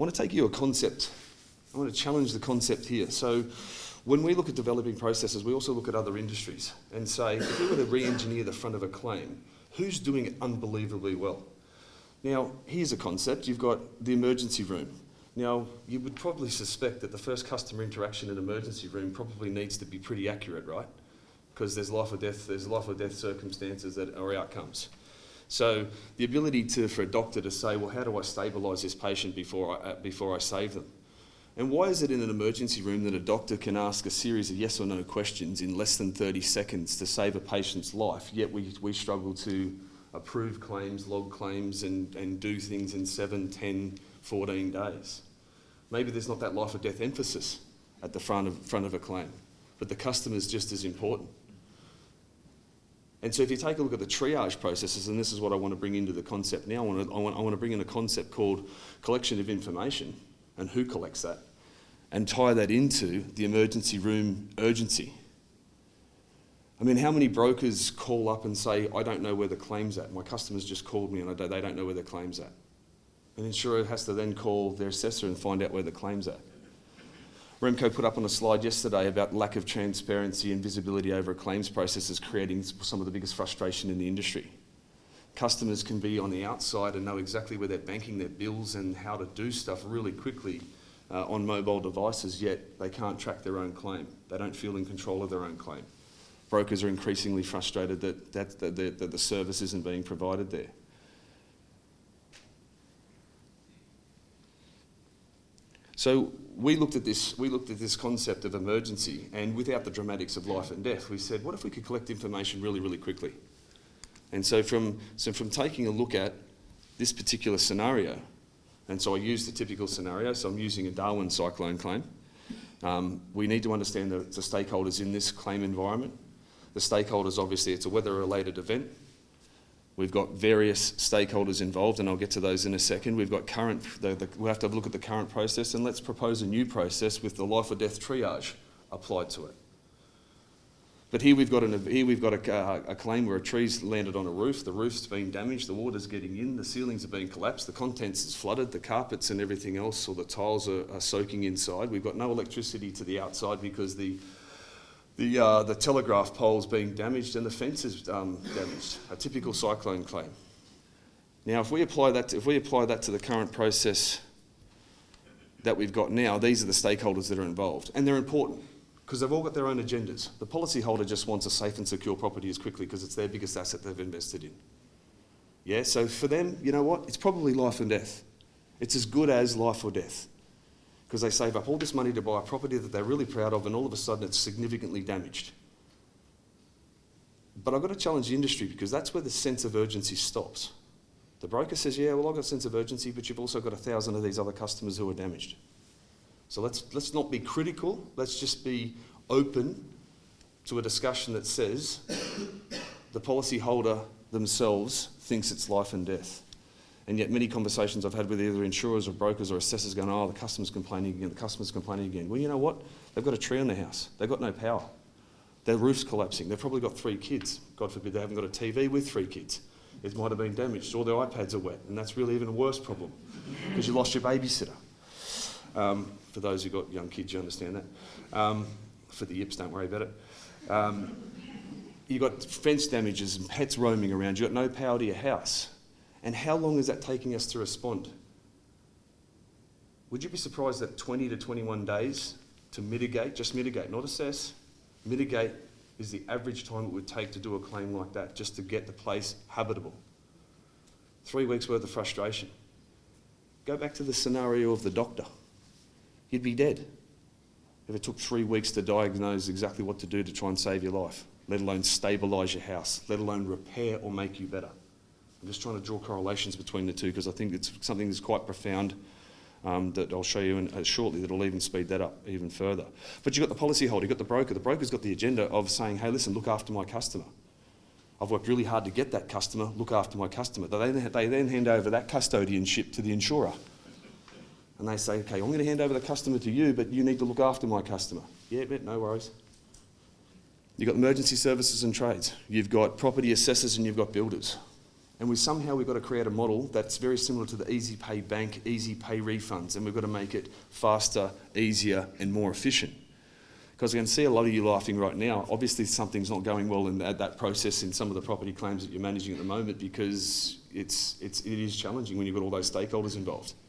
want to take you a concept. I want to challenge the concept here. So when we look at developing processes, we also look at other industries and say, if we were to re-engineer the front of a claim, who's doing it unbelievably well? Now, here's a concept. You've got the emergency room. Now, you would probably suspect that the first customer interaction in an emergency room probably needs to be pretty accurate, right? Because there's life or death circumstances that are outcomes. So the ability for a doctor to say, well, how do I stabilise this patient before I save them? And why is it in an emergency room that a doctor can ask a series of yes or no questions in less than 30 seconds to save a patient's life, yet we struggle to approve claims, log claims, and do things in 7, 10, 14 days? Maybe there's not that life or death emphasis at the front of a claim, but the customer's just as important. And so if you take a look at the triage processes, and this is what I want to bring into the concept now, I want to bring in a concept called collection of information and who collects that, and tie that into the emergency room urgency. I mean, how many brokers call up and say, I don't know where the claim's at. My customer's just called me and they don't know where the claim's at. An insurer has to then call their assessor and find out where the claim's at. Remco put up on a slide yesterday about lack of transparency and visibility over a claims process is creating some of the biggest frustration in the industry. Customers can be on the outside and know exactly where they're banking their bills and how to do stuff really quickly on mobile devices, yet they can't track their own claim. They don't feel in control of their own claim. Brokers are increasingly frustrated that the service isn't being provided there. So we looked at this concept of emergency, and without the dramatics of life and death, we said, what if we could collect information really, really quickly? And so from taking a look at this particular scenario, and so I used the typical scenario, so I'm using a Darwin cyclone claim. We need to understand the stakeholders in this claim environment. The stakeholders, obviously, it's a weather-related event. We've got various stakeholders involved, and I'll get to those in a second. We've got we'll have to look at the current process, and let's propose a new process with the life or death triage applied to it. But here we've got a claim where a tree's landed on a roof, the roof's been damaged, the water's getting in, the ceilings are being collapsed, the contents is flooded, the carpets and everything else, or the tiles are soaking inside. We've got no electricity to the outside because the telegraph pole's being damaged and the fence is damaged. A typical cyclone claim. Now, if we apply that to the current process that we've got now, these are the stakeholders that are involved, and they're important because they've all got their own agendas. The policyholder just wants a safe and secure property as quickly because it's their biggest asset they've invested in. Yeah, so for them, you know what? It's probably life and death. It's as good as life or death, because they save up all this money to buy a property that they're really proud of, and all of a sudden it's significantly damaged. But I've got to challenge the industry, because that's where the sense of urgency stops. The broker says, yeah, well, I've got a sense of urgency, but you've also got 1,000 of these other customers who are damaged. So let's not be critical, let's just be open to a discussion that says the policyholder themselves thinks it's life and death. And yet many conversations I've had with either insurers or brokers or assessors going, oh, the customer's complaining again, Well, you know what? They've got a tree on their house. They've got no power. Their roof's collapsing. They've probably got 3 kids. God forbid they haven't got a TV with 3 kids. It might have been damaged, or their iPads are wet, and that's really even a worse problem because you lost your babysitter. For those who've got young kids, you understand that. For the yips, don't worry about it. You've got fence damages and pets roaming around. You've got no power to your house. And how long is that taking us to respond? Would you be surprised that 20 to 21 days to mitigate, just mitigate, not assess, mitigate is the average time it would take to do a claim like that, just to get the place habitable? 3 weeks worth of frustration. Go back to the scenario of the doctor. You'd be dead if it took 3 weeks to diagnose exactly what to do to try and save your life, let alone stabilise your house, let alone repair or make you better. I'm just trying to draw correlations between the two, because I think it's something that's quite profound that I'll show you shortly that'll even speed that up even further. But you've got the policyholder, you've got the broker. The broker's got the agenda of saying, hey, listen, look after my customer. I've worked really hard to get that customer, look after my customer. They then hand over that custodianship to the insurer. And they say, okay, I'm going to hand over the customer to you, but you need to look after my customer. Yeah, but no worries. You've got emergency services and trades. You've got property assessors and you've got builders. And we've got to create a model that's very similar to the Easy Pay Bank, Easy Pay refunds, and we've got to make it faster, easier, and more efficient. Because I can see a lot of you laughing right now. Obviously, something's not going well in that process in some of the property claims that you're managing at the moment, because it is challenging when you've got all those stakeholders involved.